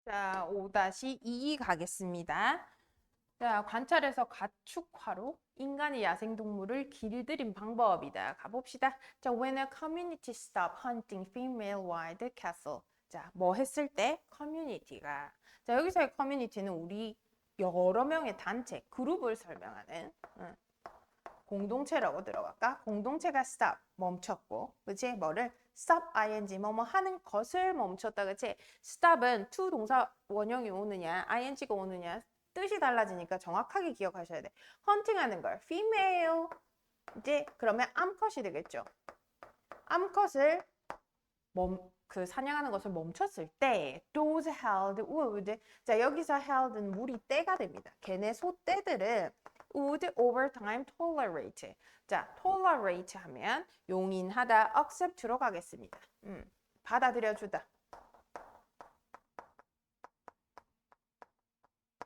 자, 5-2 가겠습니다. 자, 관찰에서 가축화로 인간이 야생동물을 길들인 방법이다. 가봅시다. 자, when a community stop hunting female wild cattle. 자, 뭐 했을 때? 커뮤니티가. 자, 여기서의 커뮤니티는 우리 여러 명의 단체, 그룹을 설명하는 공동체라고 들어갈까? 공동체가 stop, 멈췄고, 그치? 뭐를? stop ing, 뭐뭐 하는 것을 멈췄다, 그치? stop은 to 동사 원형이 오느냐, ing가 오느냐, 뜻이 달라지니까 정확하게 기억하셔야 돼. 헌팅하는 걸, female, 이제 그러면 암컷이 되겠죠. 암컷을 사냥하는 것을 멈췄을 때 those held would, 자 여기서 held는 물이 떼가 됩니다. 걔네 소떼들은 would over time tolerate, 자 tolerate 하면 용인하다, accept로 가겠습니다. 받아들여주다.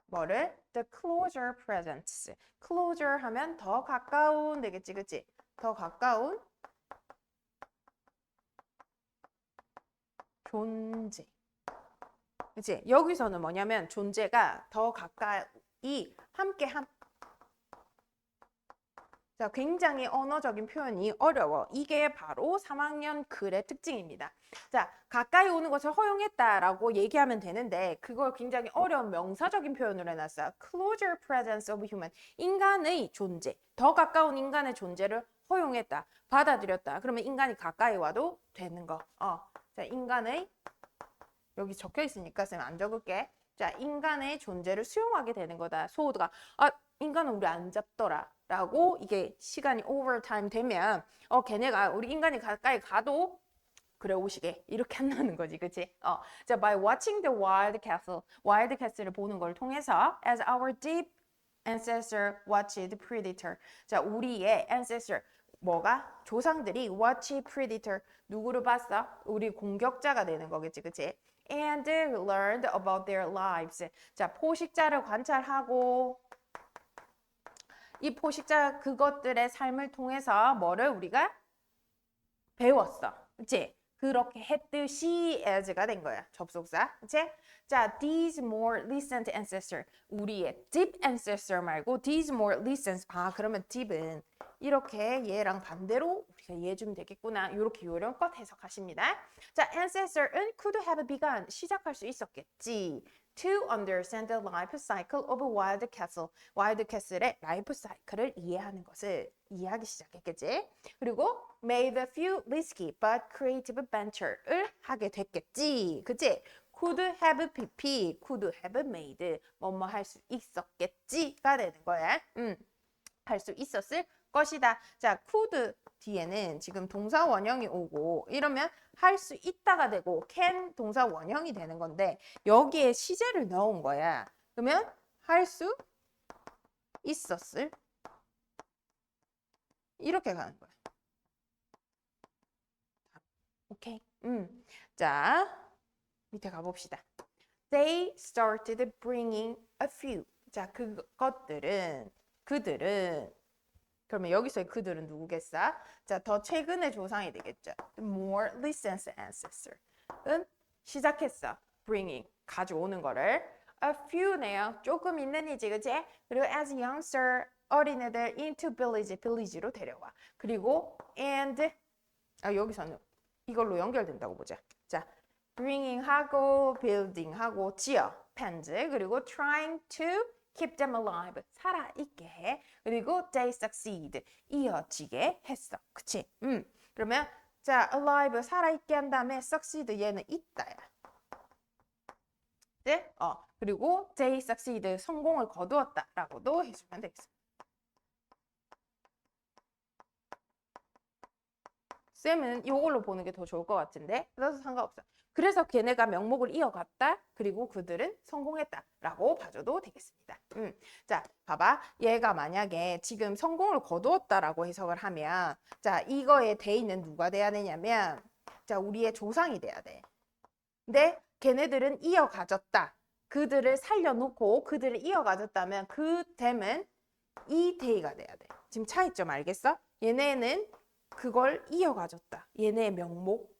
뭐를? The closer presence. closer 하면 더 가까운 되겠지, 그치? 더 가까운 존재. 그치? 여기서는 뭐냐면 존재가 더 가까이 함께함. 자, 굉장히 언어적인 표현이 어려워. 이게 바로 3학년 글의 특징입니다. 자, 가까이 오는 것을 허용했다라고 얘기하면 되는데 그걸 굉장히 어려운 명사적인 표현으로 해놨어요. Closer presence of human. 인간의 존재. 더 가까운 인간의 존재를 허용했다. 받아들였다. 그러면 인간이 가까이 와도 되는 거. 자, 인간의 여기 적혀 있으니까 쌤 안 적을게. 자, 인간의 존재를 수용하게 되는 거다. 소우드가 인간은 우리 안 잡더라 라고 이게 시간이 오버타임 되면 걔네가 우리 인간이 가까이 가도 그래 오시게 이렇게 한다는 거지, 그치? 자, by watching the wild cattle, wild cattle 보는 걸 통해서 as our deep ancestor watched predator. 자, 우리의 ancestor 뭐가? 조상들이 watch predator 누구를 봤어? 우리 공격자가 되는 거겠지, 그치? And learned about their lives. 자, 포식자를 관찰하고 이 포식자 그것들의 삶을 통해서 뭐를 우리가 배웠어. 그치? 그렇게 했듯이 as가 된 거야. 접속사. 그치? 자, these more recent ancestor. 우리의 deep ancestor 말고 these more recent. 그러면 deep은 이렇게 얘랑 반대로 우리가 이해해주면 되겠구나. 이렇게 요령껏 해석하십니다. 자, ancestor은 could have begun. 시작할 수 있었겠지. To understand the life cycle of a wild cattle. wild cattle의 라이프 사이클을 이해하는 것을 이해하기 시작했겠지. 그리고 made a few risky but creative venture를 하게 됐겠지. 그치? could have pp, could have made 뭐뭐 할 수 있었겠지가 되는 거야. 할 수 있었을 것이다. 자, could 뒤에는 지금 동사 원형이 오고 이러면 할 수 있다가 되고 can 동사 원형이 되는 건데 여기에 시제를 넣은 거야. 그러면 할 수 있었을 이렇게 가는 거야. 오케이. 자, 밑에 가봅시다. They started bringing a few. 자, 그들은 그러면 여기서의 그들은 누구겠어? 자, 더 최근의 조상이 되겠죠. The more recent ancestor은 시작했어. bringing, 가져오는 거를. A few네요. 조금 있는 이지, 그치? 그리고 as youngster, 어린애들 into village로 데려와. 그리고 and, 여기서는 이걸로 연결된다고 보자. 자, bringing하고 building하고 지어, pens, 그리고 trying to keep them alive, 살아있게 해. 그리고 they succeed, 이어지게 했어. 그치? 그러면 자, alive, 살아있게 한 다음에 succeed, 얘는 있다야. 네? 그리고 they succeed, 성공을 거두었다라고도 해주면 되겠습니다. 쌤은 이걸로 보는 게 더 좋을 것 같은데 그래서 상관없어. 그래서 걔네가 명목을 이어갔다. 그리고 그들은 성공했다라고 봐줘도 되겠습니다. 자, 봐봐. 얘가 만약에 지금 성공을 거두었다라고 해석을 하면 자, 이거에 대인은 누가 돼야 되냐면 자, 우리의 조상이 돼야 돼. 근데 걔네들은 이어가졌다. 그들을 살려놓고 그들을 이어가졌다면 그 댐은 이 대이가 돼야 돼. 지금 차이점 알겠어? 얘네는 그걸 이어가졌다. 얘네의 명목,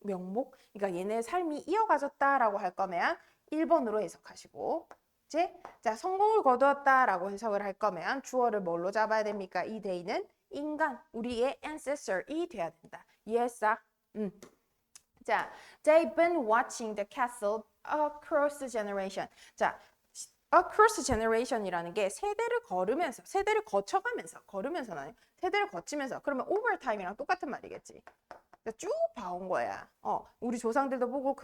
그러니까 얘네의 삶이 이어가졌다라고 할 거면 1번으로 해석하시고 이제 자 성공을 거두었다라고 해석을 할 거면 주어를 뭘로 잡아야 됩니까? 이 day는 인간, 우리의 ancestor이 돼야 된다. 이해했어? 자, they've been watching the castle across the generation. 자, across generation이라는 게 세대를 걸으면서, 세대를 거쳐가면서, 걸으면서는 아니고 세대를 거치면서. 그러면 over time이랑 똑같은 말이겠지. 쭉 봐온 거야. 우리 조상들도 보고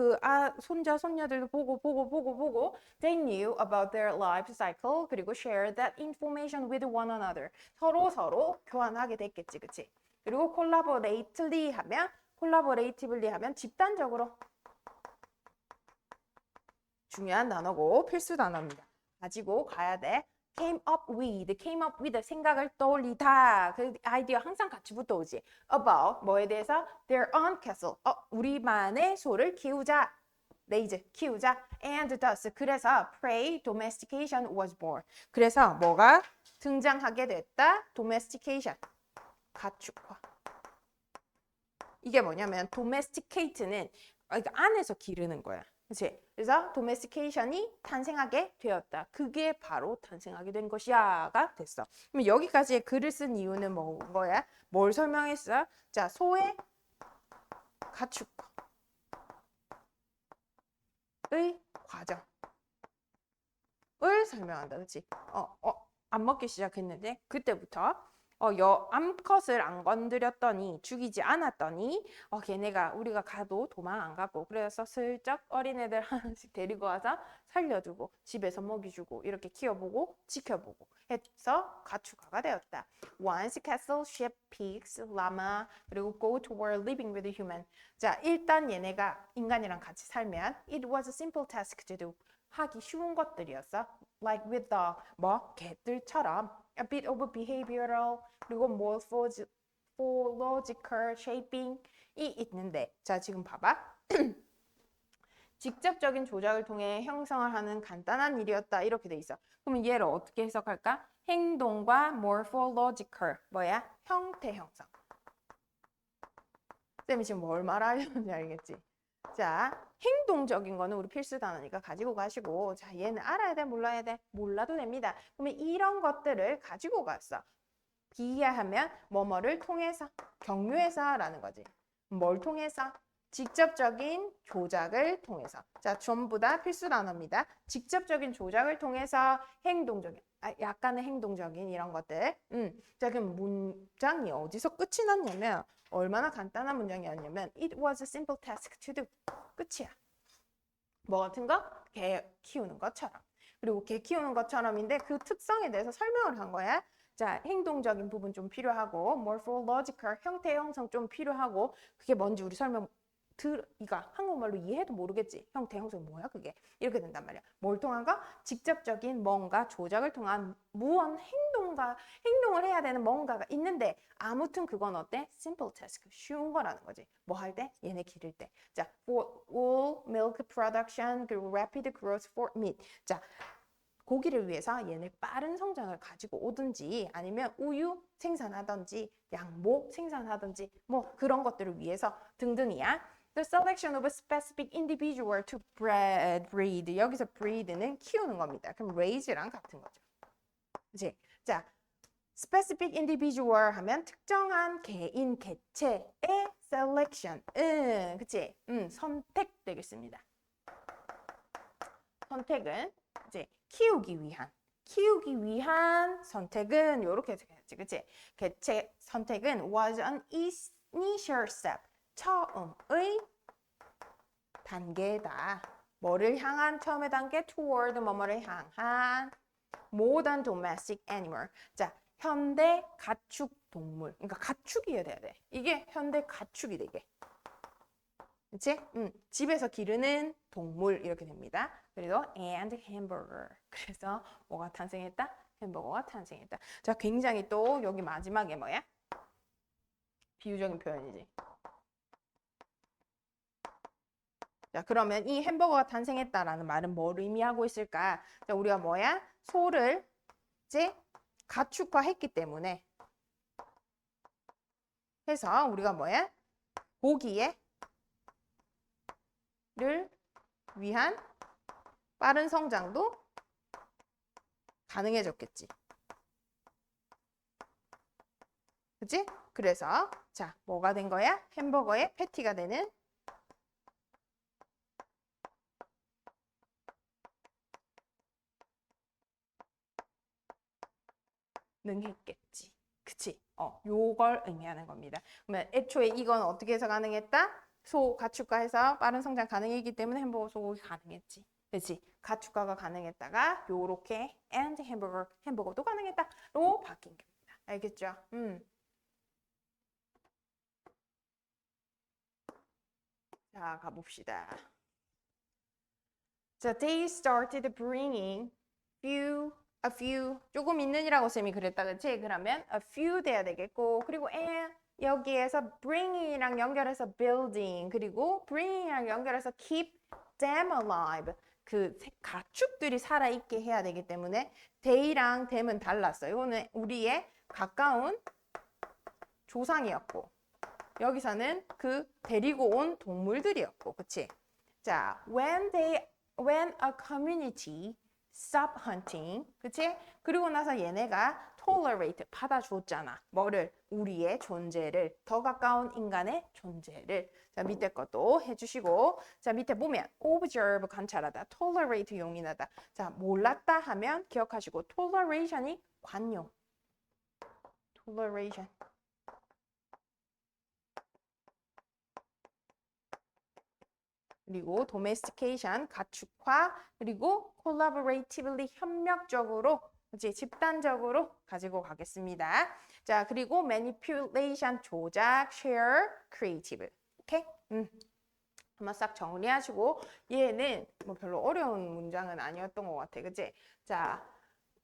손자 손녀들도 보고 they knew about their life cycle 그리고 shared that information with one another. 서로 교환하게 됐겠지, 그치? 그리고 collaboratively 하면 집단적으로 중요한 단어고 필수 단어입니다. 가지고 가야 돼. came up with 생각을 떠올리다. 그 아이디어 항상 같이 붙어오지. about 뭐에 대해서 their own castle. 우리만의 소를 키우자. raise 키우자. and thus 그래서 prey domestication was born. 그래서 뭐가 등장하게 됐다. domestication 가축화. 이게 뭐냐면 domesticate는 안에서 기르는 거야. 그치? 그래서 domestication이 탄생하게 되었다. 그게 바로 탄생하게 된 것이야가 됐어. 그럼 여기까지 글을 쓴 이유는 뭐야? 뭘 설명했어? 자, 소의 가축의 과정을 설명한다. 그치? 안 먹기 시작했는데 그때부터 암컷을 안 건드렸더니 죽이지 않았더니 걔네가 우리가 가도 도망 안 가고 그래서 슬쩍 어린애들 하나씩 데리고 와서 살려주고 집에서 먹이주고 이렇게 키워보고 지켜보고 해서 가축화가 되었다. Once cattle, sheep, pigs, llama 그리고 goat were living with human. 자, 일단 얘네가 인간이랑 같이 살면 it was a simple task to do. 하기 쉬운 것들이었어. Like with the 개들처럼 a bit of behavioral 그리고 morphological shaping이 있는데 자 지금 봐봐. 직접적인 조작을 통해 형성을 하는 간단한 일이었다 이렇게 돼 있어. 그러면 얘를 어떻게 해석할까? 행동과 morphological 형태 형성. 쌤이 지금 뭘 말하려는지 알겠지? 자, 행동적인 거는 우리 필수 단어니까 가지고 가시고 자, 얘는 알아야 돼? 몰라야 돼? 몰라도 됩니다. 그러면 이런 것들을 가지고 갔어. 비하하면 뭐뭐를 통해서, 경유해서 라는 거지. 뭘 통해서? 직접적인 조작을 통해서. 자, 전부 다 필수 단어입니다. 직접적인 조작을 통해서 행동적인, 약간의 행동적인 이런 것들. 자, 그럼 문장이 어디서 끝이 났냐면 얼마나 간단한 문장이었냐면 It was a simple task to do. 끝이야. 뭐 같은 거? 개 키우는 것처럼. 그리고 개 키우는 것처럼인데 그 특성에 대해서 설명을 한 거야. 자, 행동적인 부분 좀 필요하고 morphological 형태 형성 좀 필요하고 그게 뭔지 우리 설명 이거 한국말로 이해해도 모르겠지. 형태 형성 뭐야 그게? 이렇게 된단 말이야. 뭘 통한 거? 직접적인 뭔가 조작을 통한 행동을 해야 되는 뭔가가 있는데 아무튼 그건 어때? simple task. 쉬운 거라는 거지. 뭐 할 때? 얘네 기를 때. 자, for wool, milk production, 그리고 rapid growth for meat. 자, 고기를 위해서 얘네 빠른 성장을 가지고 오든지 아니면 우유 생산하든지 양모 생산하든지 뭐 그런 것들을 위해서 등등이야. The selection of a specific individual to breed. 여기서 breed는 키우는 겁니다. 그럼 raise랑 같은 거죠. 그치? 자, specific individual 하면 특정한 개인, 개체의 selection. 그치? 선택 되겠습니다. 선택은 이제 키우기 위한 선택은 이렇게 되겠지, 그치? 개체 선택은 was an initial step. 처음의 단계다. 뭐를 향한 처음의 단계? toward 뭐뭐를 향한 modern domestic animal. 자, 현대 가축 동물. 그러니까 가축이어야 돼. 이게 현대 가축이 되게. 그치? 집에서 기르는 동물 이렇게 됩니다. 그리고 and hamburger. 그래서 뭐가 탄생했다? 햄버거가 탄생했다. 자, 굉장히 또 여기 마지막에 뭐야? 비유적인 표현이지. 자, 그러면 이 햄버거가 탄생했다라는 말은 뭘 의미하고 있을까? 자, 우리가 뭐야? 소를 이제 가축화했기 때문에 해서 우리가 뭐야? 고기를 위한 빠른 성장도 가능해졌겠지. 그치? 그래서 자, 뭐가 된 거야? 햄버거의 패티가 되는 능했겠지. 그치? 요걸 의미하는 겁니다. 그러면 애초에 이건 어떻게 해서 가능했다? 소 가축화해서 빠른 성장 가능했기 때문에 햄버거 소고기 가능했지. 그치? 가축화가 가능했다가 요렇게 and 햄버거도 가능했다로 바뀐 겁니다. 알겠죠? 자, 가봅시다. 자, they started bringing a few 조금 있는이라고 쌤이 그랬다, 그치? 그러면 a few 돼야 되겠고, 그리고 and 여기에서 bring이랑 연결해서 building, 그리고 bring이랑 연결해서 keep them alive. 그 가축들이 살아있게 해야 되기 때문에 they랑 them은 달랐어. 이거는 우리의 가까운 조상이었고, 여기서는 그 데리고 온 동물들이었고, 그치? 자, when a community stop hunting, 그치? 그리고 나서 얘네가 tolerate, 받아줬잖아. 뭐를? 우리의 존재를, 더 가까운 인간의 존재를. 자, 밑에 것도 해주시고, 자, 밑에 보면 observe, 관찰하다, tolerate, 용인하다. 자, 몰랐다 하면 기억하시고, toleration이 관용. toleration. 그리고 domestication, 가축화, 그리고 collaboratively, 협력적으로, 이제 집단적으로 가지고 가겠습니다. 자, 그리고 manipulation, 조작, share, creative. 오케이? 한번 싹 정리하시고, 얘는 뭐 별로 어려운 문장은 아니었던 것 같아. 그치? 자,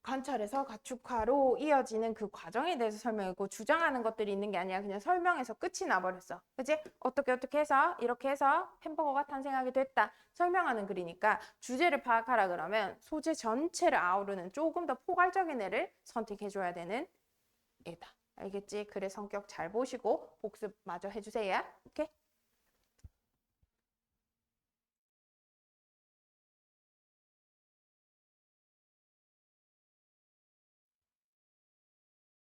관찰에서 가축화로 이어지는 그 과정에 대해서 설명했고, 주장하는 것들이 있는 게 아니라 그냥 설명해서 끝이 나버렸어. 그치? 어떻게 해서 이렇게 해서 햄버거가 탄생하게 됐다. 설명하는 글이니까 주제를 파악하라 그러면 소재 전체를 아우르는 조금 더 포괄적인 애를 선택해줘야 되는 애다. 알겠지? 글의 성격 잘 보시고 복습 마저 해주세요. 오케이?